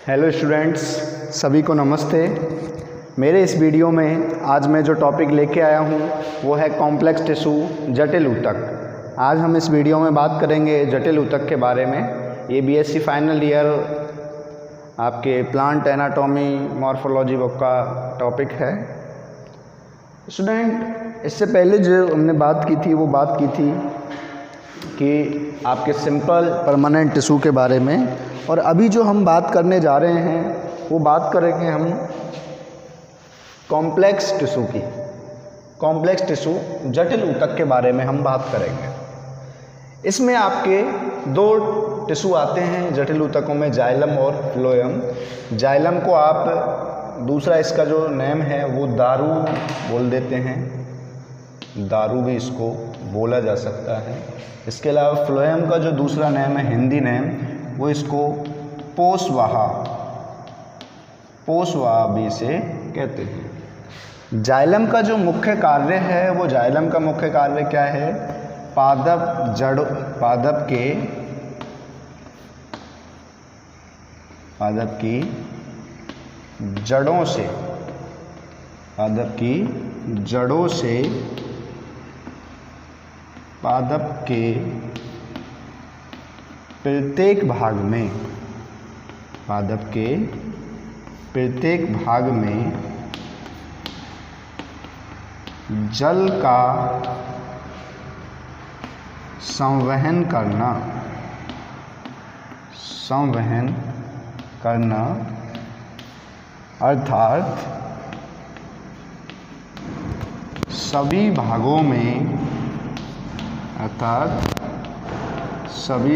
Hello students, सभी को नमस्ते। मेरे इस वीडियो में आज मैं जो टॉपिक लेके आया हूँ वो है कॉम्प्लेक्स टिश्यू, जटिल ऊतक। आज हम इस वीडियो में बात करेंगे जटिल ऊतक के बारे में। ये बीएससी फाइनल ईयर आपके प्लांट एनाटॉमी मॉर्फोलॉजी बुक का टॉपिक है। स्टूडेंट, इससे पहले जो हमने बात की थी वो बात की थी कि आपके सिंपल परमानेंट टिश्यू के बारे में, और अभी जो हम बात करने जा रहे हैं वो बात करेंगे हम कॉम्प्लेक्स टिश्यू की। कॉम्प्लेक्स टिश्यू, जटिल ऊतक के बारे में हम बात करेंगे। इसमें आपके दो टिश्यू आते हैं जटिल ऊतकों में, जाइलम और फ्लोएम। जाइलम को आप दूसरा इसका जो नेम है वो दारू बोल देते हैं, दारू भी इसको बोला जा सकता है। इसके अलावा फ्लोएम का जो दूसरा नेम है, हिंदी नेम, वो इसको पोसवाहा भी इसे कहते हैं। जाइलम का जो मुख्य कार्य है वो जाइलम का मुख्य कार्य क्या है? पादप की जड़ों से पादप के प्रत्येक भाग में जल का संवहन करना अर्थात सभी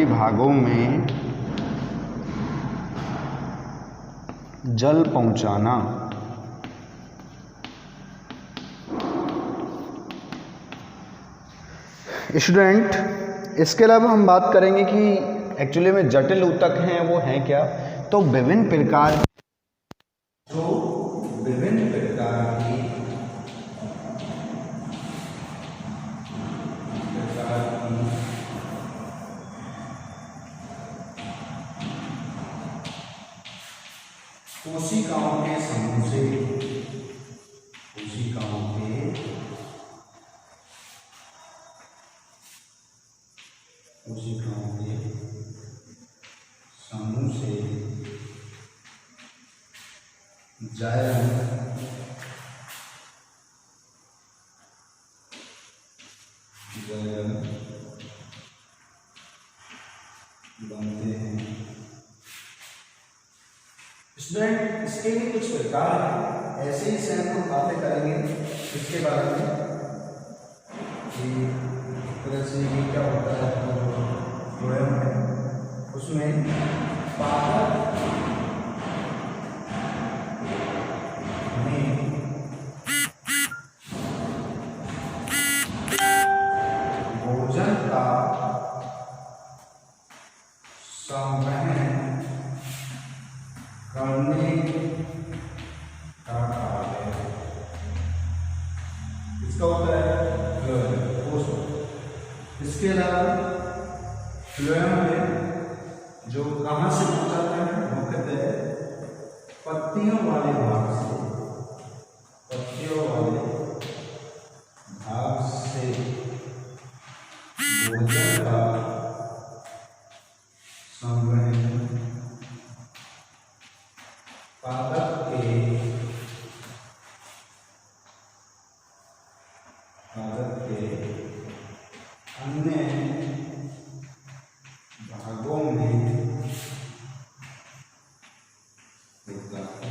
भागों में जल पहुंचाना। स्टूडेंट, इसके अलावा हम बात करेंगे कि एक्चुअली में जटिल ऊतक हैं वो हैं क्या। तो विभिन्न प्रकार की कोशिकाओं के समूह से जाइलम बनते हैं। स्टूडेंट, इसके भी कुछ प्रकार हैं, ऐसे ही से हम बातें करेंगे इसके बारे में कि एक तरह से ये क्या होता है। फ्लोएम है, उसमें पादप में भोजन का संवहन करने का कार्य, इसका होता है फ्लोएम। इसके अलावा फ्लोएम में जो कहाँ से पहुंचाता है, मुख्यतः पत्तियों वाले भाग से भोजन का संवहन पादप के अन्य भागों में होता है।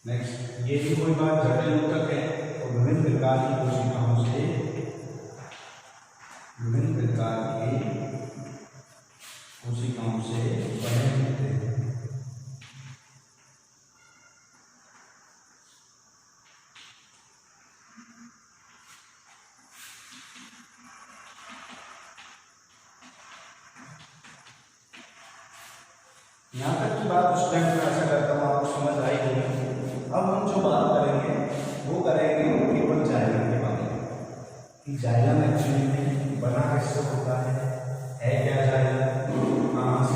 नेक्स्ट, ये भी कोई बात जटिल ऊतक है। तो विभिन्न प्रकार की कोशिकाओं से बने होते हैं। यहाँ तक की बात उस टाइम में ऐसा करता हूँ आपको समझ आई होगी। अब हम जो बात करेंगे वो करेंगे केवल जाइलम के बारे में, कि जाइलम एक्चुअली में बना कैसे होता है क्या जाइलम, कहाँ से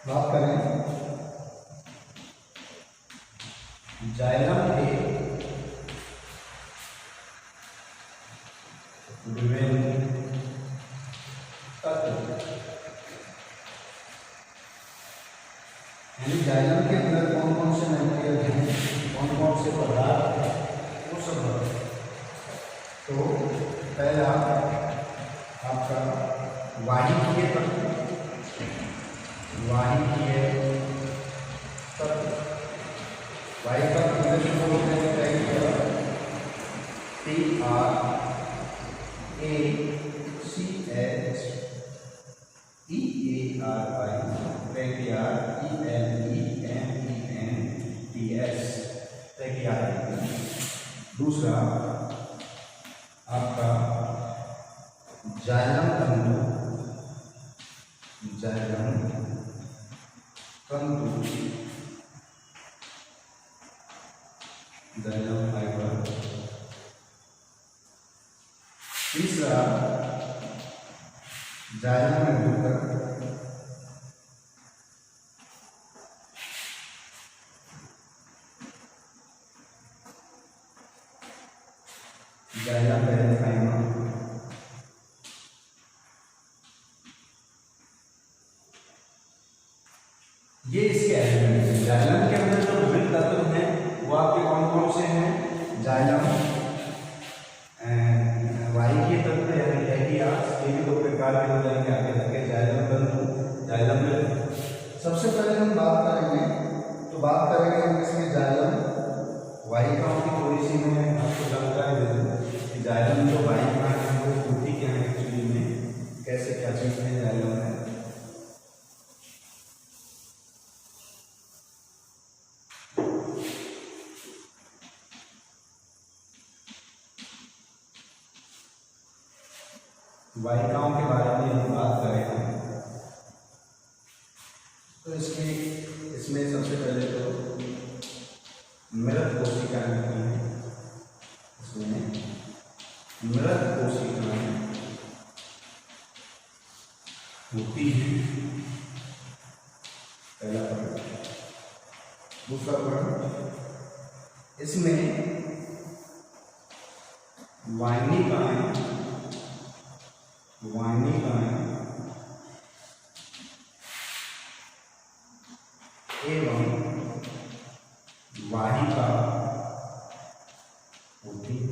बात करें जाइलम के विभिन्न तत्व, यानी जाइलम के अंदर कौन कौन से मटेरियल हैं, कौन कौन से पदार्थ हैं, वो सब बताएं। तो पहला आपका वाहिकीय तत्व, वाहिकीय तत्व, वायु का इंग्लिश में बोलते हैं ट्रैकियारिस। दूसरा आपका जाइलम तंतु, जाइलम तंतु, जाइलम फाइबर। तीसरा जाइलम एंडोकर, जाइलम पेरेन्काइमा, ये इसके एलिमेंट हैं। जाइलम के अंदर जो विभिन्न तत्व हैं वो आपके कौन कौन से हैं? जाइलम वाहिकीय तत्व यानी ट्रैकियास, ये भी दो प्रकार के हो जाएंगे आगे जाके, जाइलम तंतु, जाइलम में। सबसे पहले हम बात करेंगे तो बात करेंगे हम इसमें जाइलम वाहिकाओं की थोड़ी सी मैं आपको जानकारी दे दूँ कि जाइलम जो वाहिका है वो होती क्या है एक्चुअली में, कैसे क्या चीज़ है जाइलम है। वाहिकाओं के बारे में हम बात करें तो इसमें सबसे पहले तो मृत कोशिकाएं होती हैं, इसमें मृत कोशिकाएं होती हैं, पहला पॉइंट। दूसरा पॉइंट, इसमें वाहिनिकाएं एवं वाहिका होती है।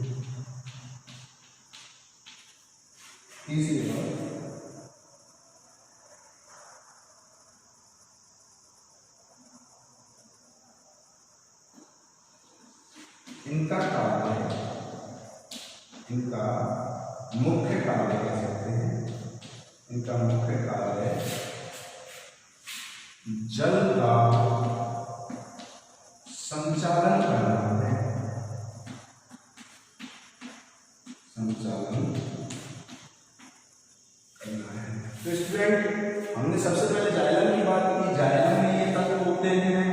तीसरी बात, इनका कार्य, इनका मुख्य कार्य कह सकते हैं, इनका मुख्य कार्य जल का संचालन करना है, संचालन करना है। तो स्टूडेंट हमने सबसे पहले जाइलम की बात की। जाइलम में ये तत्व होते हैं,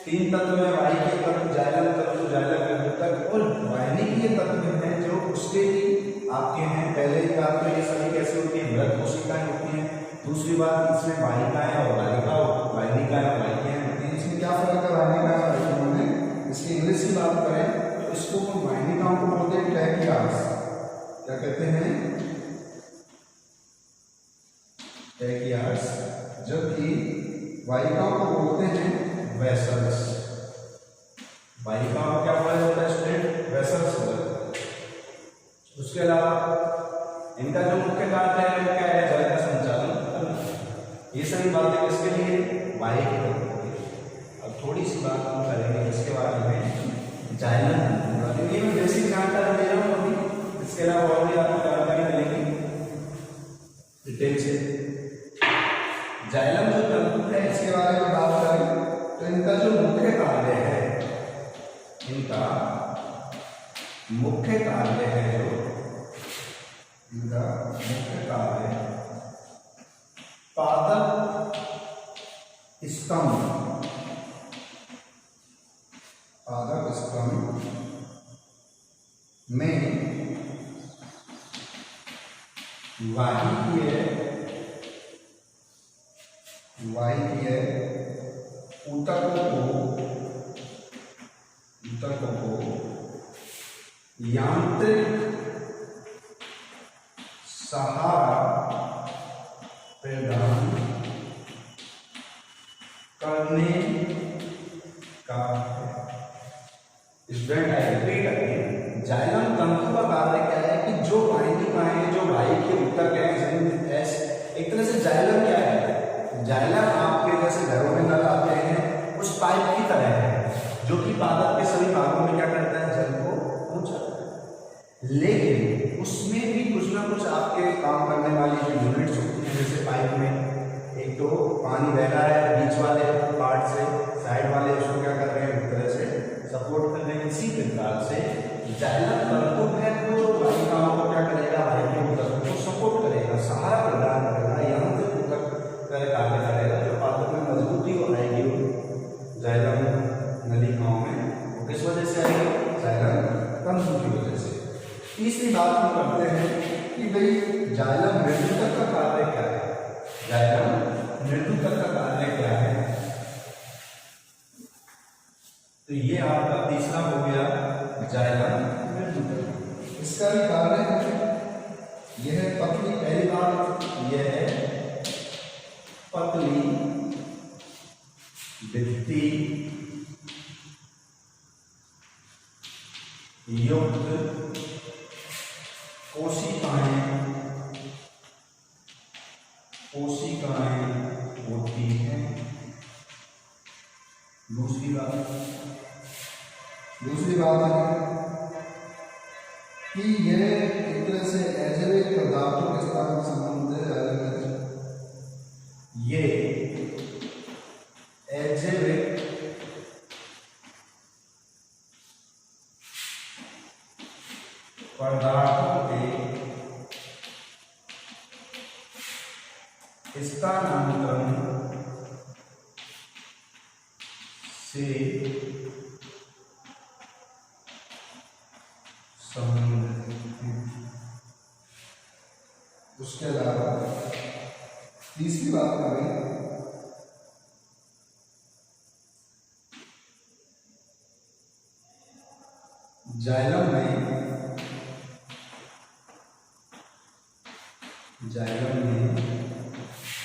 तीन तत्व में वाहिकीय तत्व, जाइलम तत्व, जाइलम एंडोकर और वाहिकीय तत्व हैं जो उसके आपके हैं। पहले ही बात तो ये सभी कैसे होती है, मृत कोशिकाएं होती हैं। दूसरी बात इसमें वाहिकाएं और वाहिकाएं और वाहिकाएं होती हैं। इसमें क्या फर्क है वाहिकाएं और वाहिकाओं में? इसकी इंग्लिश की बात करें तो इसको वाहिकाओं को बोलते हैं ट्रैकियास। क्या कहते हैं? ट्रैकियास। जबकि वाहिकाओं को बोलते हैं वेसल्स। वाहिकाओं को क्या बोला जाता है स्टूडेंट? वेसल्स बोला जाता है। उसके अलावा इनका जो मुख्य कार्य है वो क्या है? जल का संचालन करना। ये सभी बातें किसके लिए? वाहिकीय तत्व के लिए। अब थोड़ी सी बात हम करेंगे इसके बारे में, जाइलम। ये मैं बेसिक जानकारी दे रहा हूँ अभी, इसके अलावा और भी आपको जानकारी मिलेगी डिटेल से। जाइलम जो तंतु है इसके बारे में बात करें तो इनका जो मुख्य कार्य है, इनका मुख्य कार्य है जो इनका मुख्य कार्य पादप स्तंभ, पादप स्तंभ में वाहिकीय वाहिकीय ऊतकों को यांत्रिक सहारा प्रदान करने का student I repeat again, xylem तंतु का कार्य क्या है कि जो वाहिनियां हैं, जो वाहिकीय ऊतक हैं, एक तरह से जाइलम क्या है, जाइलम आपके जैसे घरों में नल आते हैं उस पाइप की तरह है जो कि पादप के सभी भागों में क्या करता है, जल को पहुंचाता है। लेकिन उसमें भी कुछ ना कुछ आपके काम करने वाली जो यूनिट्स होती हैं, जैसे पाइप में एक तो पानी बह रहा है, बीच वाले पार्ट से साइड वाले उसको क्या कर रहे हैं, एक तरह से सपोर्ट कर रहे हैं। इसी प्रकार से जाइलम तंतु है तो वाहिकाओं को क्या करेगा, वाहिकीय ऊतकों को सपोर्ट करेगा, सहारा प्रदान करेगा, यांत्रिक ऊतक कार्य करेगा, जो पादप में मजबूती आएगी जाइलम नलिकाओं में, वो किस वजह से आएगी, जाइलम तंतु की वजह से। तीसरी बात हम करते हैं कि भाई जाइलम मृदुतक का कार्य क्या है, जाइलम मृदुतक का कार्य क्या है। तो ये आपका तीसरा हो गया जाइलम मृदुतक। इसका भी कार्य है, यह पतली, पहली बात यह है पतली भित्ति युक्त कोशिकाएं होती हैं। दूसरी बात है कि यह एक तरह से अजैविक पदार्थों के साथ संबंध है। ये अजैविक पदार्थों के स्थानांतरण से संबंधित है। उसके अलावा तीसरी बात करें, जाइलम में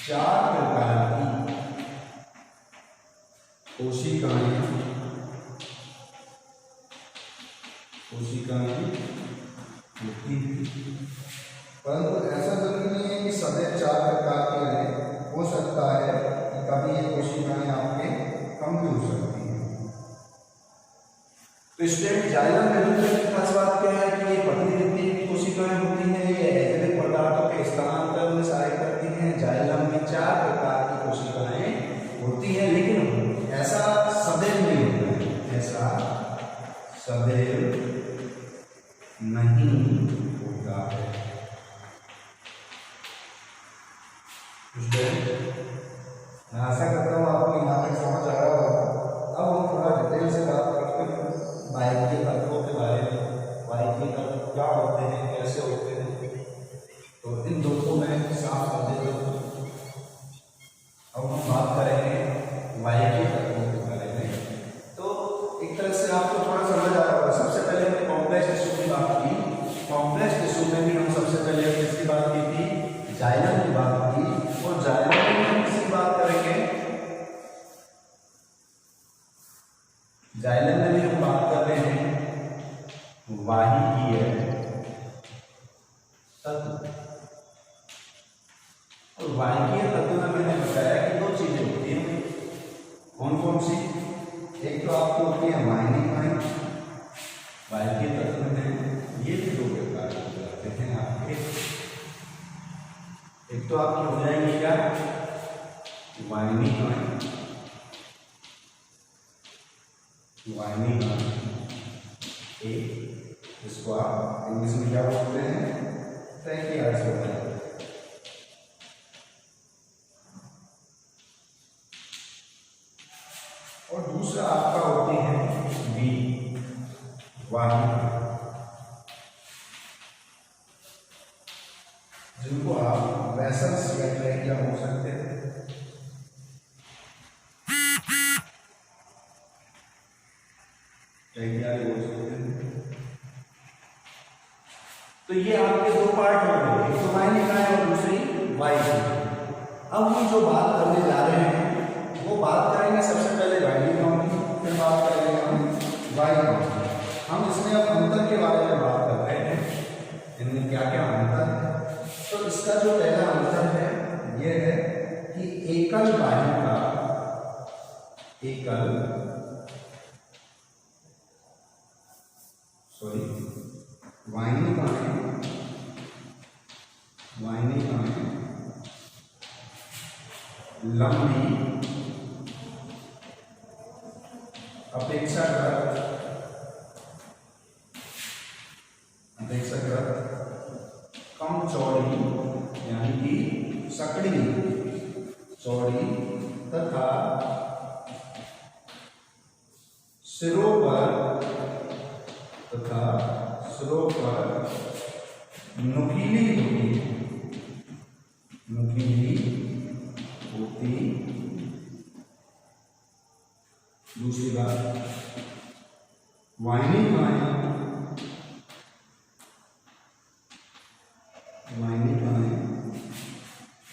4 प्रकार की कोशिकाएं होती हैं, परंतु ऐसा जरूरी नहीं है कि सदैव 4 प्रकार की रहें। हो सकता है कि कभी ये कोशिकाएं आपके कम भी हो सकती हैं। तो इसलिए जाइलम मृदुतक की खास बात क्या है कि ये पतली भित्ति की कोशिकाएं होती हैं, ये अजैविक पदार्थों के स्थानांतरण में सहायता करती हैं। जाइलम में 4 प्रकार की कोशिकाएं होती हैं, लेकिन ऐसा सदैव नहीं होता है, ऐसा सदैव नहीं होता है। मैं आशा करता हूँ आपको यहाँ तक समझ आ रहा होगा। अब हम थोड़ा डिटेल से बात करते हैं वाहिकीय तत्वों के बारे में। वाहिकीय तत्व क्या होते हैं, कैसे होते हैं, तो इन दो को मैं साफ कर देता हूँ। अब हम बात करेंगे वाहिकीय तत्वों के बारे में। तो एक तरह से आपको थोड़ा समझ आ रहा होगा। सबसे पहले हमने कॉम्प्लेक्स टिश्यू की बात की। कॉम्प्लेक्स टिश्यू में भी हम सबसे पहले किसकी बात की थी, जाइलम की बात की। और जाइलम में हम किसकी बात करेंगे, जाइलम में भी हम बात कर रहे हैं वाहिकीय तत्व। और वाहिकीय तत्व में मैंने बताया कि 2 चीजें होती हैं। कौन कौन सी, एक तो आपकी होती है वाहिनिकाएं, वाहिकीय तत्व में ये भी 2 प्रकार हो जाते हैं आपके। एक तो आपकी हो जाएंगी क्या, वाहिनिकाएं, एक, इसको आप इंग्लिश में क्या बोलते हैं, ट्रैकियार्ड्स बोलते हैं। और दूसरा आपका होती है बी, वाहिका, जिनको आप वेसल्स या ट्रैकिया बोल सकते हैं। चैत्यारी बोल सकते हैं। तो ये आपके दो पार्ट हो गए, एक तो वाहिनी का है और दूसरी वायु। अब हम जो बात करने जा रहे हैं वो बात करेंगे सबसे पहले वाहिनी की, फिर बात करेंगे हम वायु की। हम इसमें अब अंतर के बारे में बात कर रहे हैं, इनमें क्या क्या अंतर है। तो इसका जो पहला अंतर है ये है कि एकल वायु का, वाहिनी का है लंबी अपेक्षाकृत कम चौड़ी, यानी कि सकड़ी चौड़ी तथा सिरों पर नुकीली होती। दूसरी बात, वाहिनी का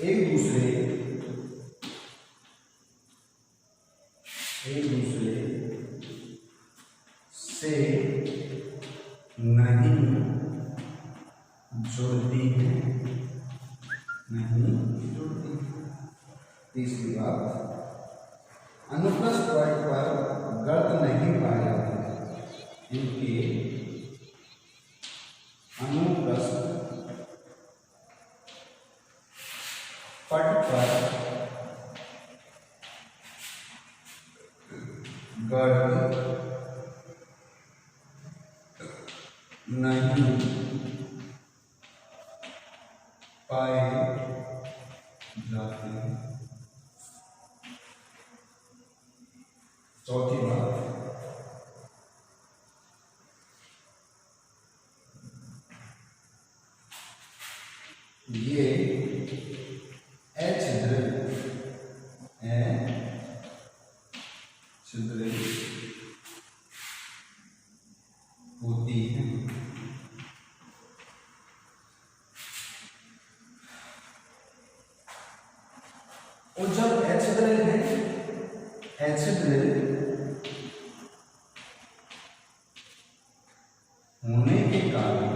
एक दूसरे से नहीं जुड़ती है। तीसरी बात, अनुप्रस्थ पट पर गर्त नहीं पाए जाते। इनके अनुप्रस्थ पट पर गर्त नहीं पाए जाते हैं। चौथी बात, ये छिद्रित होती है। और जब एचिड्रिल होने के कारण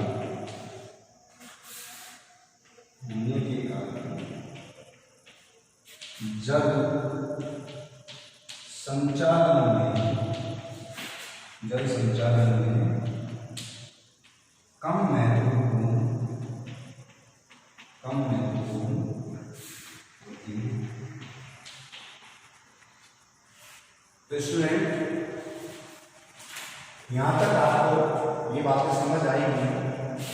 जल संचालन में कम महत्वपूर्ण होती है। तो स्टूडेंट, यहाँ तक आपको ये बातें समझ आई हैं।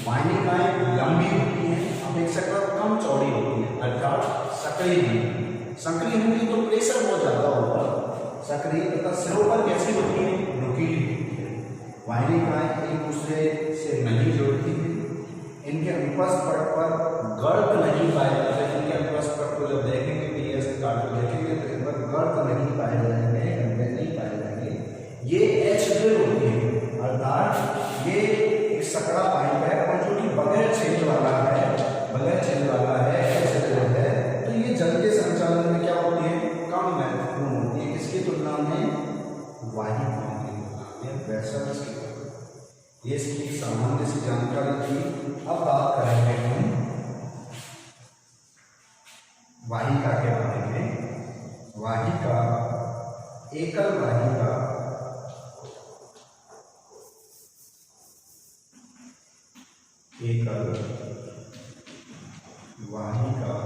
वाहिनिकाएं लंबी होती हैं, अपेक्षाकृत कम चौड़ी होती है, अर्थात सक्रिय होंगी तो प्रेशर बहुत ज्यादा होगा। सक्रिय तथा सिरों पर कैसी होती है? नुकीली होती है। वाहिनिकाएं एक दूसरे से नहीं जुड़ती है। इनके अनुप्रस्थ पट पर गर्त नहीं पाए जाते। इनके अनुप्रस्थ पट को जब देखेंगे पीएस कार्ड को देखेंगे तो इन पर गर्त नहीं पाए जाएंगे, नहीं पाए जाएंगे। ये एचिड्रिल होती है, अर्थात ये एक सकड़ा पाइप है और जो कि बगैर छेद वाला है, एचिड्रिल है। तो ये जल के संचालन में क्या होती है? कम महत्वपूर्ण होती है। किसकी तुलना में? वाहिनिकाओं की तुलना में, वेसल्स की। ये इसकी सामान्य सी जानकारी थी। अब बात करेंगे हम वाहिका के बारे में। वाहिका, एकल वाहिका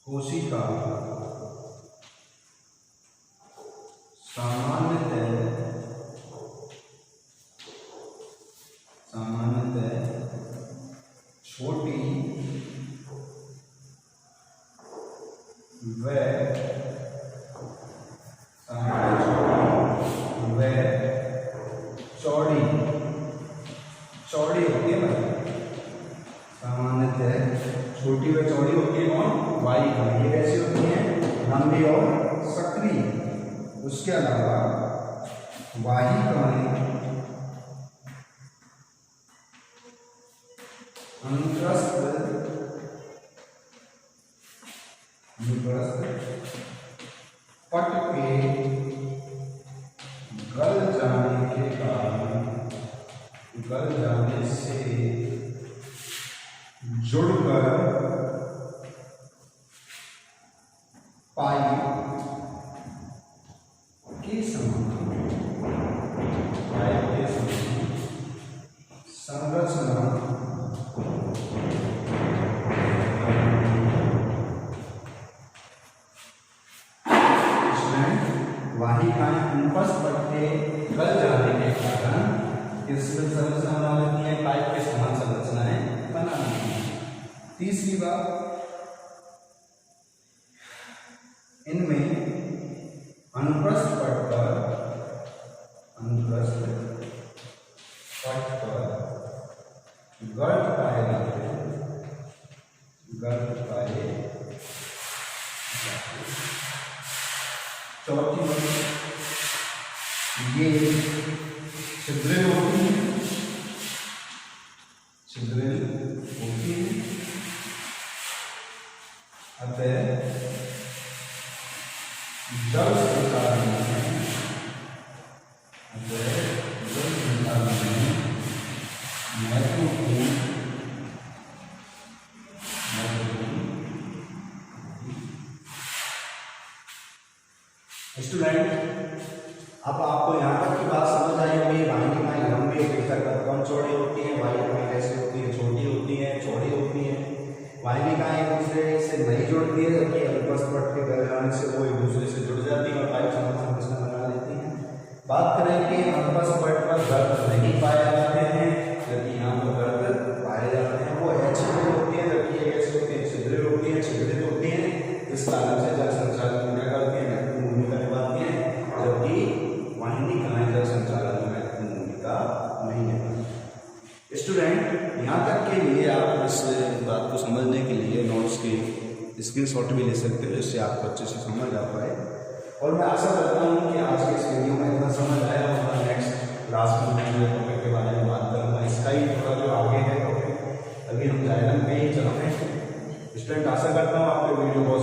कोशिका सामान्यतः छोटी व चौड़ी होती है। सामान्यतः छोटी व चौड़ी होती है। कौन? वाहिका। ये कैसी होती है? लंबी और सक्रिय। उसके अलावा वाहिकाएं अनुप्रस्थ पट के गल जाने से जुड़कर पाइप के समान संरचना वाहिकाएं अनुप्रस्थ पट के गल जाने के कारण किस संरचना बना लेती है, पाइप के समान संरचनाएं बना लेती है। तीसरी बात, इनमें अनुप्रस्थ पट पर गर्त पाए जाते हैं, चौथी बात, ये छिद्रित होती है, अतः जल संचालन में महत्वपूर्ण स्टूडेंट, अब आपको यहाँ तक की बात समझ आई होगी। वाहिकाएं लंबी अपेक्षाकृत कम चौड़ी होती हैं, वाहिकाएं कैसी होती है, छोटी होती हैं, चौड़ी होती हैं। वाहिकाएं एक दूसरे से नहीं जुड़ती है, जबकि अनुप्रस्थ पट के गल जाने से वो एक दूसरे से जुड़ जाती है और पाइप संरचना बना लेती हैं। बात करें कि अनुप्रस्थ पट पर गर्त नहीं पाए जाते हैं, जबकि यहाँ पर गर्त पाए जाते हैं। वो छिद्रित होती है, जबकि ये कैसे होती है, छिद्रित होती है, इस कारण से जल संचालन क्या करती है, महत्वपूर्ण भूमिका निभाती है, जबकि वाहिकाएं जल संचालन में महत्वपूर्ण भूमिका नहीं निभाती। स्टूडेंट, यहाँ तक के लिए आप इस बात को समझने के लिए नोट्स की स्क्रीनशॉट भी ले सकते हो, जिससे आपको अच्छे से समझ आ पाए। और मैं आशा करता हूँ कि आज के इस वीडियो में इतना समझ आया होगा। नेक्स्ट क्लास में मैं जो टॉपिक के बारे में बात करूँगा, इसका ही थोड़ा जो आगे है टॉपिक, अभी हम जाइलम पे ही चल रहे हैं। स्टूडेंट, आशा करता हूँ आपको वीडियो बहुत